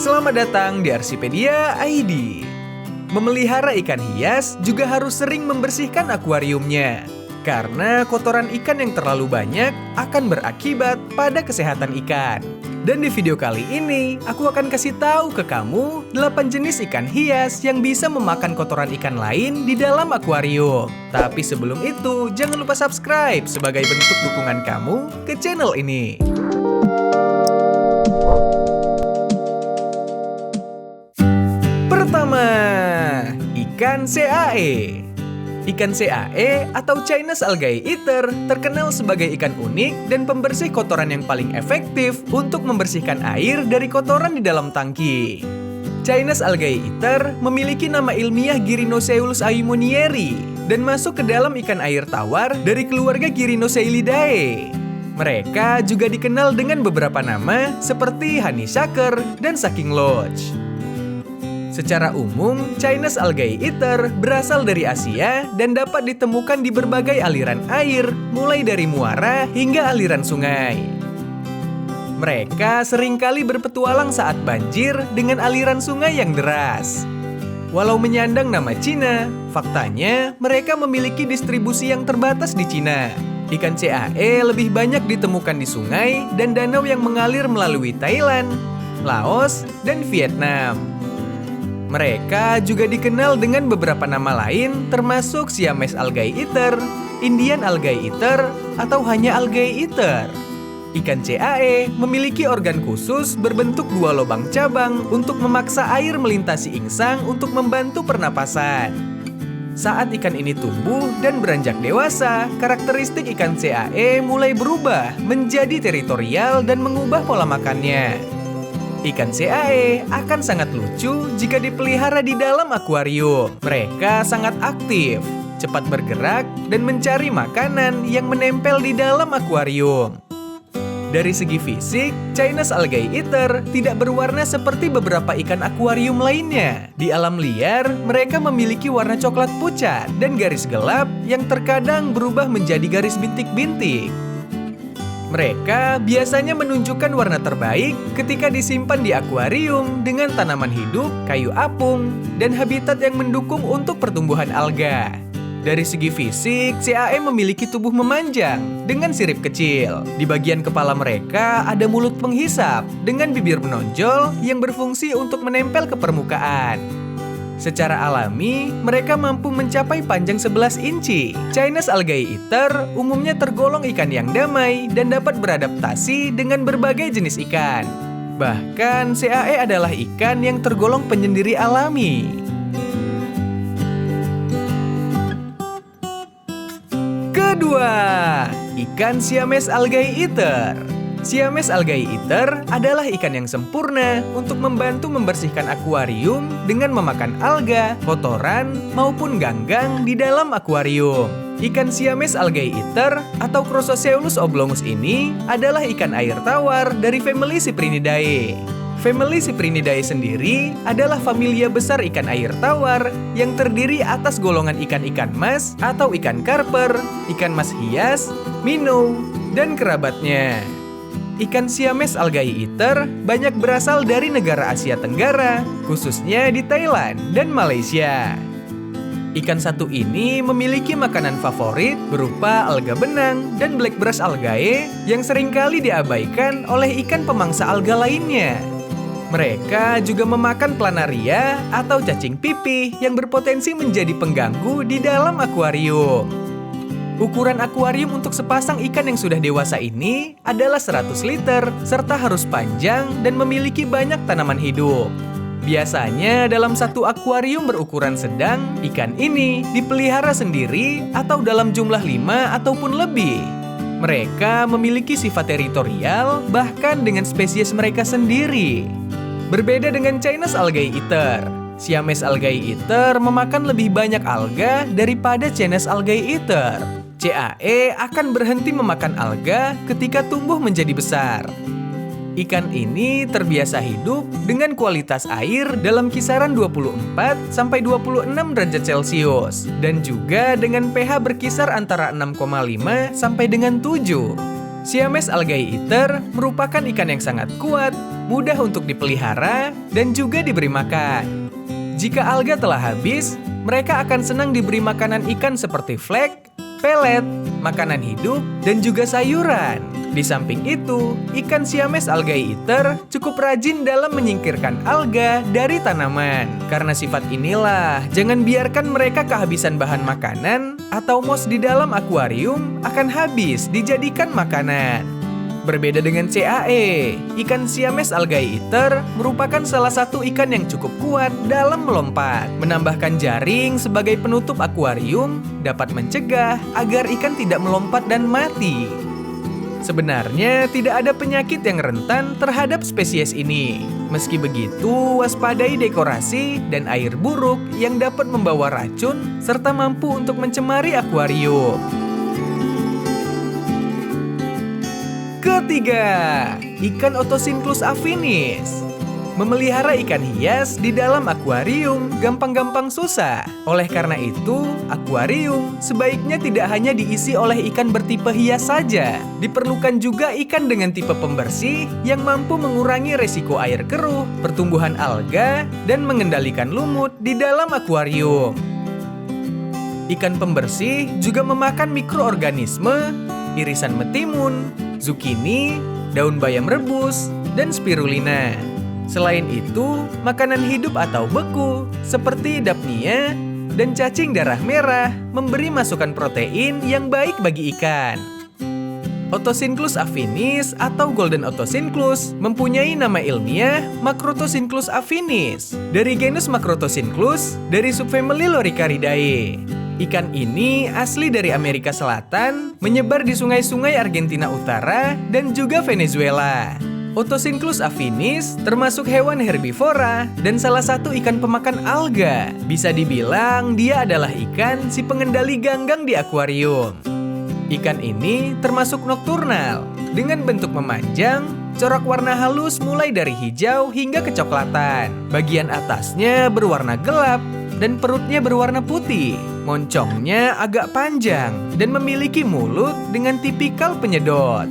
Selamat datang di Arsipedia ID. Memelihara ikan hias juga harus sering membersihkan akuariumnya. Karena kotoran ikan yang terlalu banyak akan berakibat pada kesehatan ikan. Dan di video kali ini, aku akan kasih tahu ke kamu 8 jenis ikan hias yang bisa memakan kotoran ikan lain di dalam akuarium. Tapi sebelum itu, jangan lupa subscribe sebagai bentuk dukungan kamu ke channel ini. Pertama, ikan CAE. Ikan CAE atau Chinese Algae Eater terkenal sebagai ikan unik dan pembersih kotoran yang paling efektif untuk membersihkan air dari kotoran di dalam tangki. Chinese Algae Eater memiliki nama ilmiah Gyrinochelus aymonieri dan masuk ke dalam ikan air tawar dari keluarga Gyrinochellidae. Mereka juga dikenal dengan beberapa nama seperti honeysucker dan sucking lodge. Secara umum, Chinese Algae Eater berasal dari Asia dan dapat ditemukan di berbagai aliran air, mulai dari muara hingga aliran sungai. Mereka seringkali berpetualang saat banjir dengan aliran sungai yang deras. Walau menyandang nama Cina, faktanya mereka memiliki distribusi yang terbatas di Cina. Ikan CAE lebih banyak ditemukan di sungai dan danau yang mengalir melalui Thailand, Laos, dan Vietnam. Mereka juga dikenal dengan beberapa nama lain termasuk Siamese Algae Eater, Indian Algae Eater, atau hanya Algae Eater. Ikan CAE memiliki organ khusus berbentuk 2 lubang cabang untuk memaksa air melintasi insang untuk membantu pernapasan. Saat ikan ini tumbuh dan beranjak dewasa, karakteristik ikan CAE mulai berubah menjadi teritorial dan mengubah pola makannya. Ikan CAE akan sangat lucu jika dipelihara di dalam akuarium. Mereka sangat aktif, cepat bergerak, dan mencari makanan yang menempel di dalam akuarium. Dari segi fisik, Chinese Algae Eater tidak berwarna seperti beberapa ikan akuarium lainnya. Di alam liar, mereka memiliki warna coklat pucat dan garis gelap yang terkadang berubah menjadi garis bintik-bintik. Mereka biasanya menunjukkan warna terbaik ketika disimpan di akuarium dengan tanaman hidup, kayu apung, dan habitat yang mendukung untuk pertumbuhan alga. Dari segi fisik, CAE memiliki tubuh memanjang dengan sirip kecil. Di bagian kepala mereka ada mulut penghisap dengan bibir menonjol yang berfungsi untuk menempel ke permukaan. Secara alami, mereka mampu mencapai panjang 11 inci. Chinese Algae Eater umumnya tergolong ikan yang damai dan dapat beradaptasi dengan berbagai jenis ikan. Bahkan, CAE adalah ikan yang tergolong penyendiri alami. Kedua, ikan Siamese Algae Eater. Siamese Algae Eater adalah ikan yang sempurna untuk membantu membersihkan akuarium dengan memakan alga, kotoran, maupun ganggang di dalam akuarium. Ikan Siamese Algae Eater atau Crossosceulus oblongus ini adalah ikan air tawar dari famili Cyprinidae. Famili Cyprinidae sendiri adalah familia besar ikan air tawar yang terdiri atas golongan ikan-ikan mas atau ikan karper, ikan mas hias, minnow, dan kerabatnya. Ikan Siamese Algae Eater banyak berasal dari negara Asia Tenggara, khususnya di Thailand dan Malaysia. Ikan satu ini memiliki makanan favorit berupa alga benang dan black brush algae yang seringkali diabaikan oleh ikan pemangsa alga lainnya. Mereka juga memakan planaria atau cacing pipih yang berpotensi menjadi pengganggu di dalam akuarium. Ukuran akuarium untuk sepasang ikan yang sudah dewasa ini adalah 100 liter, serta harus panjang dan memiliki banyak tanaman hidup. Biasanya dalam satu akuarium berukuran sedang, ikan ini dipelihara sendiri atau dalam jumlah 5 ataupun lebih. Mereka memiliki sifat teritorial bahkan dengan spesies mereka sendiri. Berbeda dengan Chinese Algae Eater, Siamese Algae Eater memakan lebih banyak alga daripada Chinese Algae Eater. CAE akan berhenti memakan alga ketika tumbuh menjadi besar. Ikan ini terbiasa hidup dengan kualitas air dalam kisaran 24-26 derajat Celcius dan juga dengan pH berkisar antara 6,5 sampai dengan 7. Siamese algae eater merupakan ikan yang sangat kuat, mudah untuk dipelihara, dan juga diberi makan. Jika alga telah habis, mereka akan senang diberi makanan ikan seperti flake, pelet, makanan hidup, dan juga sayuran. Di samping itu, ikan Siamese algae eater cukup rajin dalam menyingkirkan alga dari tanaman. Karena sifat inilah, jangan biarkan mereka kehabisan bahan makanan atau moss di dalam akuarium akan habis dijadikan makanan. Berbeda dengan CAE, ikan Siamese algae eater merupakan salah satu ikan yang cukup kuat dalam melompat. Menambahkan jaring sebagai penutup akuarium dapat mencegah agar ikan tidak melompat dan mati. Sebenarnya tidak ada penyakit yang rentan terhadap spesies ini. Meski begitu, waspadai dekorasi dan air buruk yang dapat membawa racun serta mampu untuk mencemari akuarium. Ketiga, ikan Otocinclus affinis. Memelihara ikan hias di dalam akuarium gampang-gampang susah. Oleh karena itu, akuarium sebaiknya tidak hanya diisi oleh ikan bertipe hias saja. Diperlukan juga ikan dengan tipe pembersih yang mampu mengurangi resiko air keruh, pertumbuhan alga, dan mengendalikan lumut di dalam akuarium. Ikan pembersih juga memakan mikroorganisme, irisan metimun, zucchini, daun bayam rebus, dan spirulina. Selain itu, makanan hidup atau beku seperti dapnia dan cacing darah merah memberi masukan protein yang baik bagi ikan. Otocinclus affinis atau Golden Otocinclus mempunyai nama ilmiah Macrotocinclus affinis dari genus Macrotocinclus dari subfamili Loricariidae. Ikan ini asli dari Amerika Selatan, menyebar di sungai-sungai Argentina Utara dan juga Venezuela. Otocinclus affinis termasuk hewan herbivora dan salah satu ikan pemakan alga. Bisa dibilang dia adalah ikan si pengendali ganggang di akuarium. Ikan ini termasuk nokturnal dengan bentuk memanjang, corak warna halus mulai dari hijau hingga kecoklatan. Bagian atasnya berwarna gelap dan perutnya berwarna putih. Moncongnya agak panjang dan memiliki mulut dengan tipikal penyedot.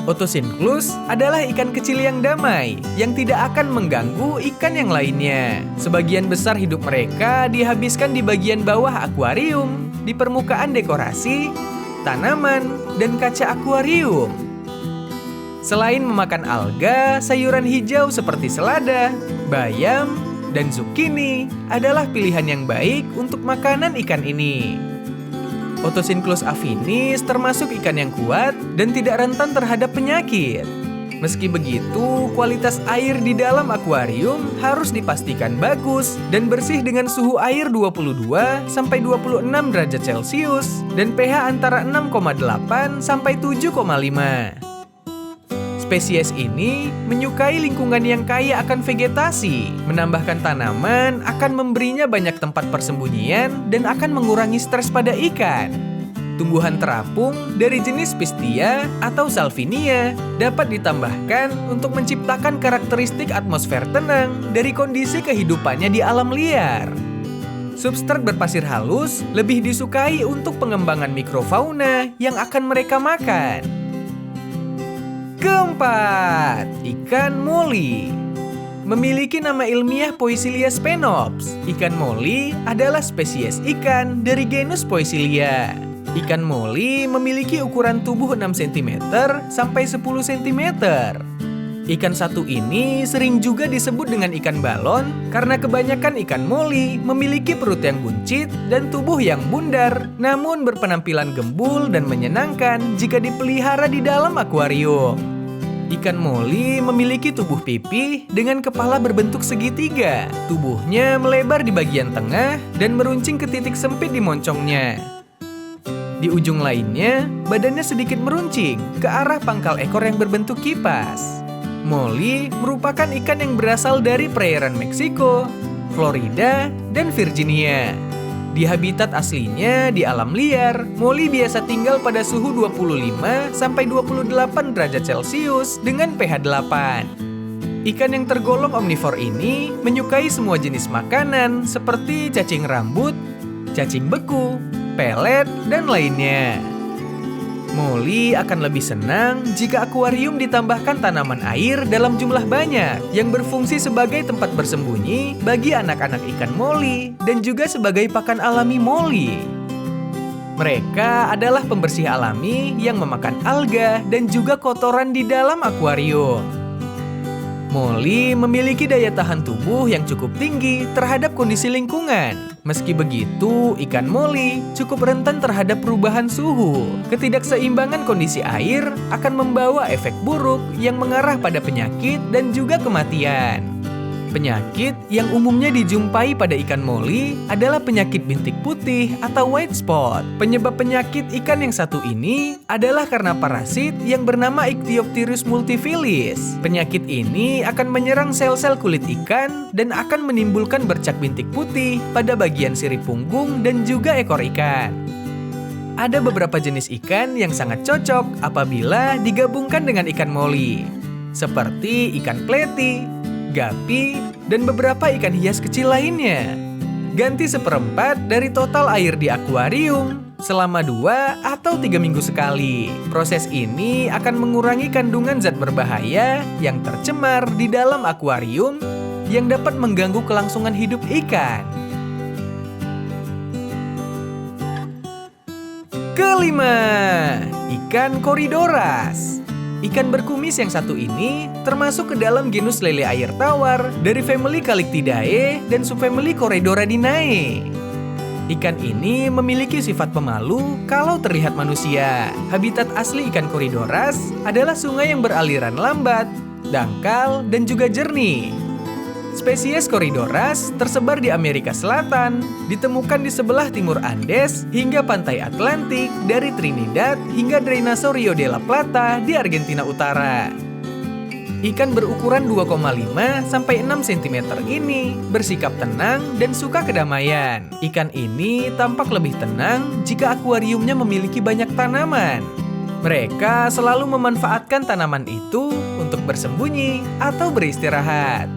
Otocinclus adalah ikan kecil yang damai, yang tidak akan mengganggu ikan yang lainnya. Sebagian besar hidup mereka dihabiskan di bagian bawah akuarium, di permukaan dekorasi, tanaman, dan kaca akuarium. Selain memakan alga, sayuran hijau seperti selada, bayam, dan zucchini adalah pilihan yang baik untuk makanan ikan ini. Otocinclus affinis termasuk ikan yang kuat dan tidak rentan terhadap penyakit. Meski begitu, kualitas air di dalam akuarium harus dipastikan bagus dan bersih dengan suhu air 22-26 derajat Celcius dan pH antara 6,8 sampai 7,5. Spesies ini menyukai lingkungan yang kaya akan vegetasi. Menambahkan tanaman akan memberinya banyak tempat persembunyian dan akan mengurangi stres pada ikan. Tumbuhan terapung dari jenis Pistia atau Salvinia dapat ditambahkan untuk menciptakan karakteristik atmosfer tenang dari kondisi kehidupannya di alam liar. Substrat berpasir halus lebih disukai untuk pengembangan mikrofauna yang akan mereka makan. Keempat, ikan moli. Memiliki nama ilmiah Poecilia spenops. Ikan moli adalah spesies ikan dari genus Poecilia. Ikan moli memiliki ukuran tubuh 6 cm sampai 10 cm. Ikan satu ini sering juga disebut dengan ikan balon karena kebanyakan ikan moli memiliki perut yang buncit dan tubuh yang bundar, namun berpenampilan gembul dan menyenangkan jika dipelihara di dalam akuarium. Ikan moli memiliki tubuh pipih dengan kepala berbentuk segitiga. Tubuhnya melebar di bagian tengah dan meruncing ke titik sempit di moncongnya. Di ujung lainnya, badannya sedikit meruncing ke arah pangkal ekor yang berbentuk kipas. Moli merupakan ikan yang berasal dari perairan Meksiko, Florida, dan Virginia. Di habitat aslinya di alam liar, moli biasa tinggal pada suhu 25 sampai 28 derajat Celcius dengan pH 8. Ikan yang tergolong omnivor ini menyukai semua jenis makanan seperti cacing rambut, cacing beku, pelet, dan lainnya. Molly akan lebih senang jika akuarium ditambahkan tanaman air dalam jumlah banyak yang berfungsi sebagai tempat bersembunyi bagi anak-anak ikan Molly dan juga sebagai pakan alami Molly. Mereka adalah pembersih alami yang memakan alga dan juga kotoran di dalam akuarium. Molly memiliki daya tahan tubuh yang cukup tinggi terhadap kondisi lingkungan. Meski begitu, ikan Molly cukup rentan terhadap perubahan suhu. Ketidakseimbangan kondisi air akan membawa efek buruk yang mengarah pada penyakit dan juga kematian. Penyakit yang umumnya dijumpai pada ikan Molly adalah penyakit bintik putih atau white spot. Penyebab penyakit ikan yang satu ini adalah karena parasit yang bernama Ichthyopterus multifilis. Penyakit ini akan menyerang sel-sel kulit ikan dan akan menimbulkan bercak bintik putih pada bagian sirip punggung dan juga ekor ikan. Ada beberapa jenis ikan yang sangat cocok apabila digabungkan dengan ikan Molly, seperti ikan pleti, gapi, dan beberapa ikan hias kecil lainnya. Ganti 1/4 dari total air di akuarium selama 2 atau 3 minggu sekali. Proses ini akan mengurangi kandungan zat berbahaya yang tercemar di dalam akuarium yang dapat mengganggu kelangsungan hidup ikan. Kelima, ikan Corydoras. Ikan berkumis yang satu ini termasuk ke dalam genus lele air tawar dari famili Calictidae dan subfamili Corydoradinae. Ikan ini memiliki sifat pemalu kalau terlihat manusia. Habitat asli ikan Corydoras adalah sungai yang beraliran lambat, dangkal, dan juga jernih. Spesies Corydoras tersebar di Amerika Selatan, ditemukan di sebelah timur Andes hingga pantai Atlantik dari Trinidad hingga Drenaso Rio de la Plata di Argentina Utara. Ikan berukuran 2,5 sampai 6 cm ini bersikap tenang dan suka kedamaian. Ikan ini tampak lebih tenang jika akuariumnya memiliki banyak tanaman. Mereka selalu memanfaatkan tanaman itu untuk bersembunyi atau beristirahat.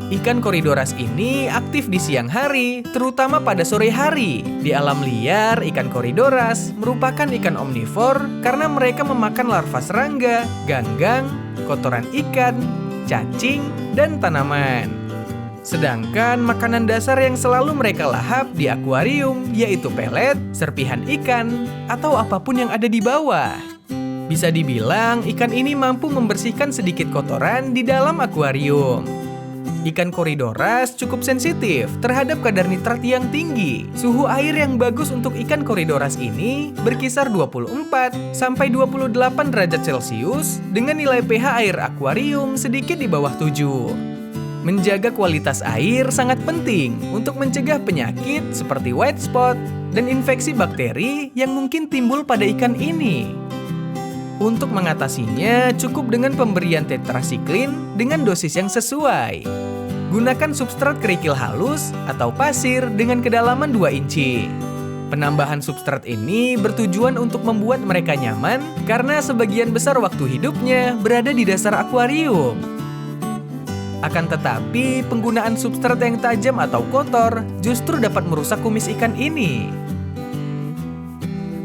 Ikan Corydoras ini aktif di siang hari, terutama pada sore hari. Di alam liar, ikan Corydoras merupakan ikan omnivor karena mereka memakan larva serangga, ganggang, kotoran ikan, cacing, dan tanaman. Sedangkan makanan dasar yang selalu mereka lahap di akuarium yaitu pelet, serpihan ikan, atau apapun yang ada di bawah. Bisa dibilang ikan ini mampu membersihkan sedikit kotoran di dalam akuarium. Ikan Corydoras cukup sensitif terhadap kadar nitrat yang tinggi. Suhu air yang bagus untuk ikan Corydoras ini berkisar 24 sampai 28 derajat Celcius dengan nilai pH air akuarium sedikit di bawah 7. Menjaga kualitas air sangat penting untuk mencegah penyakit seperti white spot dan infeksi bakteri yang mungkin timbul pada ikan ini. Untuk mengatasinya, cukup dengan pemberian tetrasiklin dengan dosis yang sesuai. Gunakan substrat kerikil halus atau pasir dengan kedalaman 2 inci. Penambahan substrat ini bertujuan untuk membuat mereka nyaman karena sebagian besar waktu hidupnya berada di dasar akuarium. Akan tetapi, penggunaan substrat yang tajam atau kotor justru dapat merusak kumis ikan ini.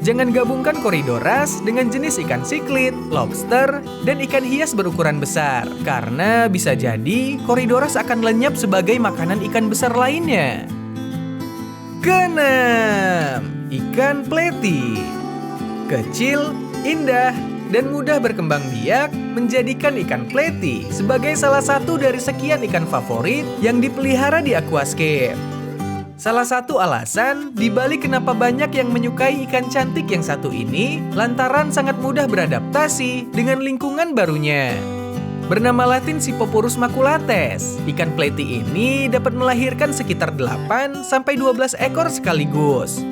Jangan gabungkan Corydoras dengan jenis ikan siklid, lobster, dan ikan hias berukuran besar. Karena bisa jadi Corydoras akan lenyap sebagai makanan ikan besar lainnya. Keenam, ikan pleti. Kecil, indah, dan mudah berkembang biak menjadikan ikan pleti sebagai salah satu dari sekian ikan favorit yang dipelihara di aquascape. Salah satu alasan dibalik kenapa banyak yang menyukai ikan cantik yang satu ini lantaran sangat mudah beradaptasi dengan lingkungan barunya. Bernama latin Scyphoporus maculates, ikan pleti ini dapat melahirkan sekitar 8 sampai 12 ekor sekaligus.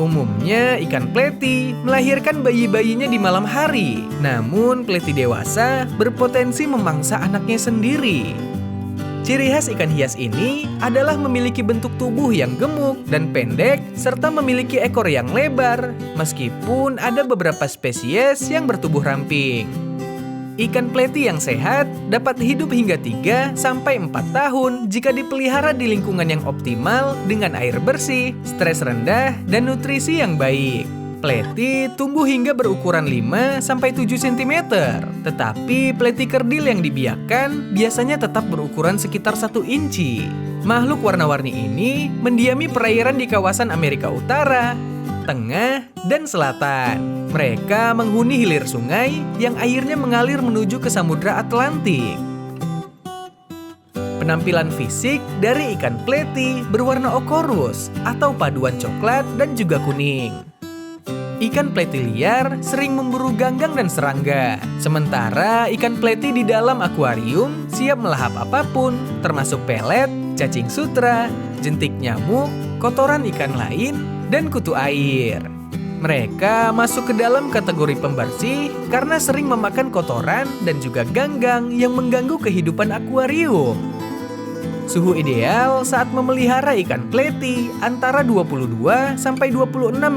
Umumnya ikan pleti melahirkan bayi-bayinya di malam hari, namun pleti dewasa berpotensi memangsa anaknya sendiri. Ciri khas ikan hias ini adalah memiliki bentuk tubuh yang gemuk dan pendek serta memiliki ekor yang lebar, meskipun ada beberapa spesies yang bertubuh ramping. Ikan pleti yang sehat dapat hidup hingga 3 sampai 4 tahun jika dipelihara di lingkungan yang optimal dengan air bersih, stres rendah, dan nutrisi yang baik. Pleti tumbuh hingga berukuran 5-7 cm, tetapi pleti kerdil yang dibiakkan biasanya tetap berukuran sekitar 1 inci. Makhluk warna-warni ini mendiami perairan di kawasan Amerika Utara, Tengah, dan Selatan. Mereka menghuni hilir sungai yang airnya mengalir menuju ke Samudra Atlantik. Penampilan fisik dari ikan pleti berwarna okorus atau paduan coklat dan juga kuning. Ikan pleti liar sering memburu ganggang dan serangga, sementara ikan pleti di dalam akuarium siap melahap apapun, termasuk pelet, cacing sutra, jentik nyamuk, kotoran ikan lain, dan kutu air. Mereka masuk ke dalam kategori pembersih karena sering memakan kotoran dan juga ganggang yang mengganggu kehidupan akuarium. Suhu ideal saat memelihara ikan pleti antara 22-26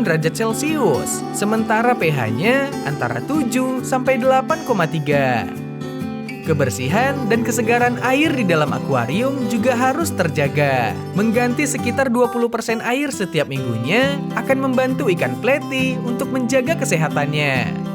derajat Celcius, sementara pH-nya antara 7-8,3. Kebersihan dan kesegaran air di dalam akuarium juga harus terjaga. Mengganti sekitar 20% air setiap minggunya akan membantu ikan pleti untuk menjaga kesehatannya.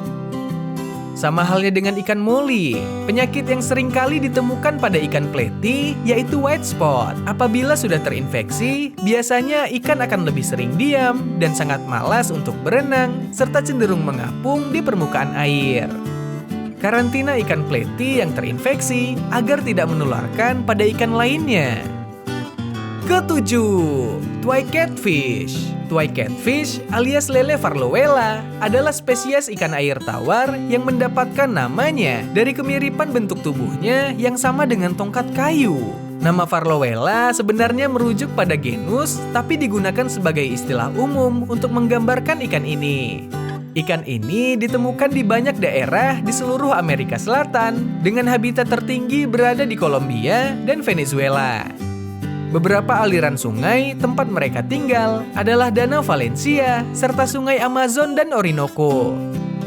Sama halnya dengan ikan moli, penyakit yang sering kali ditemukan pada ikan pleti yaitu white spot. Apabila sudah terinfeksi, biasanya ikan akan lebih sering diam dan sangat malas untuk berenang, serta cenderung mengapung di permukaan air. Karantina ikan pleti yang terinfeksi agar tidak menularkan pada ikan lainnya. Ketujuh, Twig catfish. Twig catfish alias lele Farlowella adalah spesies ikan air tawar yang mendapatkan namanya dari kemiripan bentuk tubuhnya yang sama dengan tongkat kayu. Nama Farlowella sebenarnya merujuk pada genus, tapi digunakan sebagai istilah umum untuk menggambarkan ikan ini. Ikan ini ditemukan di banyak daerah di seluruh Amerika Selatan, dengan habitat tertinggi berada di Kolombia dan Venezuela. Beberapa aliran sungai tempat mereka tinggal adalah Danau Valencia, serta sungai Amazon dan Orinoco.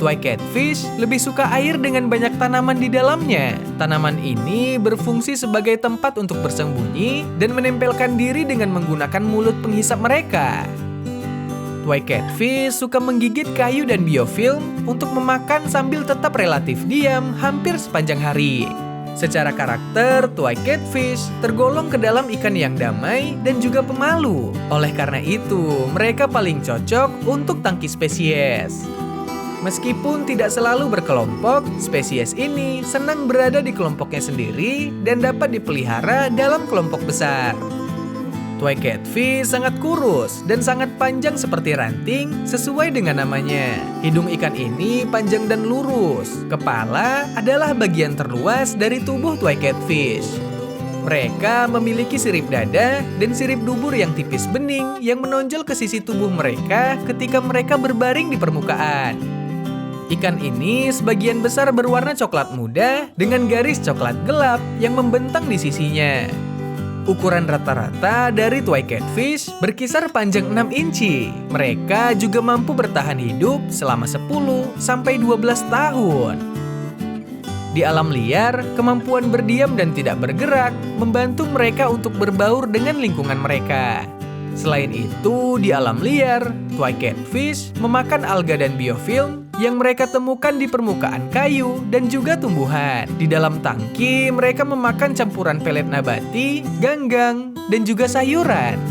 Twig catfish lebih suka air dengan banyak tanaman di dalamnya. Tanaman ini berfungsi sebagai tempat untuk bersembunyi dan menempelkan diri dengan menggunakan mulut penghisap mereka. Twig catfish suka menggigit kayu dan biofilm untuk memakan sambil tetap relatif diam hampir sepanjang hari. Secara karakter, Twig catfish tergolong ke dalam ikan yang damai dan juga pemalu. Oleh karena itu, mereka paling cocok untuk tangki spesies. Meskipun tidak selalu berkelompok, spesies ini senang berada di kelompoknya sendiri dan dapat dipelihara dalam kelompok besar. Twig catfish sangat kurus dan sangat panjang seperti ranting sesuai dengan namanya. Hidung ikan ini panjang dan lurus. Kepala adalah bagian terluas dari tubuh Twig catfish. Mereka memiliki sirip dada dan sirip dubur yang tipis bening yang menonjol ke sisi tubuh mereka ketika mereka berbaring di permukaan. Ikan ini sebagian besar berwarna coklat muda dengan garis coklat gelap yang membentang di sisinya. Ukuran rata-rata dari Twig catfish berkisar panjang 6 inci. Mereka juga mampu bertahan hidup selama 10-12 tahun. Di alam liar, kemampuan berdiam dan tidak bergerak membantu mereka untuk berbaur dengan lingkungan mereka. Selain itu, di alam liar, Twig catfish memakan alga dan biofilm yang mereka temukan di permukaan kayu dan juga tumbuhan. Di dalam tangki, mereka memakan campuran pelet nabati, ganggang, dan juga sayuran.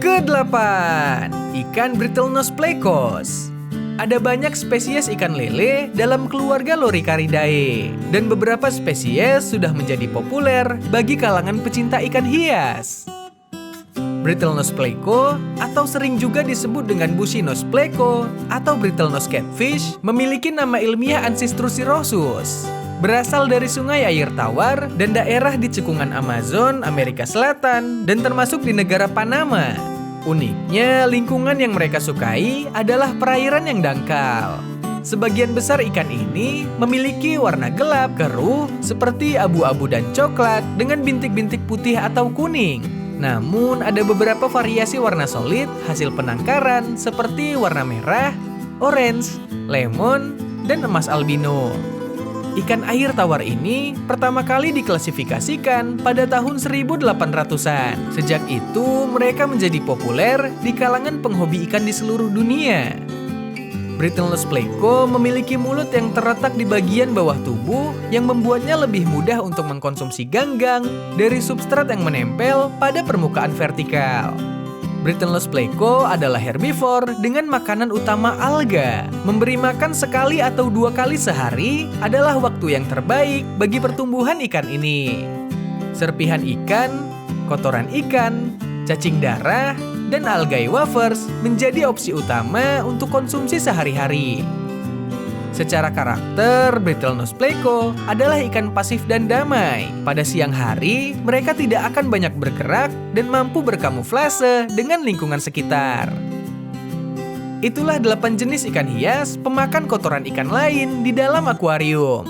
Kedelapan, ikan Brittlenose plecos. Ada banyak spesies ikan lele dalam keluarga Loricaridae, dan beberapa spesies sudah menjadi populer bagi kalangan pecinta ikan hias. Brittlenose pleco atau sering juga disebut dengan Bushinose pleco atau Brittlenose catfish memiliki nama ilmiah Ancistrus cirrhosus. Berasal dari sungai air tawar dan daerah di cekungan Amazon, Amerika Selatan, dan termasuk di negara Panama. Uniknya, lingkungan yang mereka sukai adalah perairan yang dangkal. Sebagian besar ikan ini memiliki warna gelap, keruh, seperti abu-abu dan coklat dengan bintik-bintik putih atau kuning. Namun, ada beberapa variasi warna solid hasil penangkaran seperti warna merah, orange, lemon, dan emas albino. Ikan air tawar ini pertama kali diklasifikasikan pada tahun 1800-an. Sejak itu, mereka menjadi populer di kalangan penghobi ikan di seluruh dunia. Brittleness pleco memiliki mulut yang terletak di bagian bawah tubuh yang membuatnya lebih mudah untuk mengkonsumsi ganggang dari substrat yang menempel pada permukaan vertikal. Brittleness pleco adalah herbivore dengan makanan utama alga. Memberi makan sekali atau 2 kali sehari adalah waktu yang terbaik bagi pertumbuhan ikan ini. Serpihan ikan, kotoran ikan, cacing darah, dan algae wafers menjadi opsi utama untuk konsumsi sehari-hari. Secara karakter, Brittleness pleco adalah ikan pasif dan damai. Pada siang hari, mereka tidak akan banyak bergerak dan mampu berkamuflase dengan lingkungan sekitar. Itulah 8 jenis ikan hias pemakan kotoran ikan lain di dalam akuarium.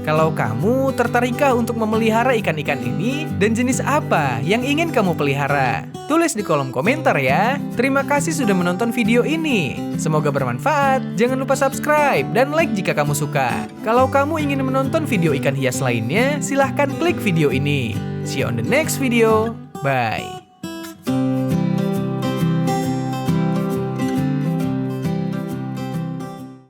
Kalau kamu tertarikkah untuk memelihara ikan-ikan ini dan jenis apa yang ingin kamu pelihara? Tulis di kolom komentar ya. Terima kasih sudah menonton video ini. Semoga bermanfaat. Jangan lupa subscribe dan like jika kamu suka. Kalau kamu ingin menonton video ikan hias lainnya, silahkan klik video ini. See you on the next video. Bye.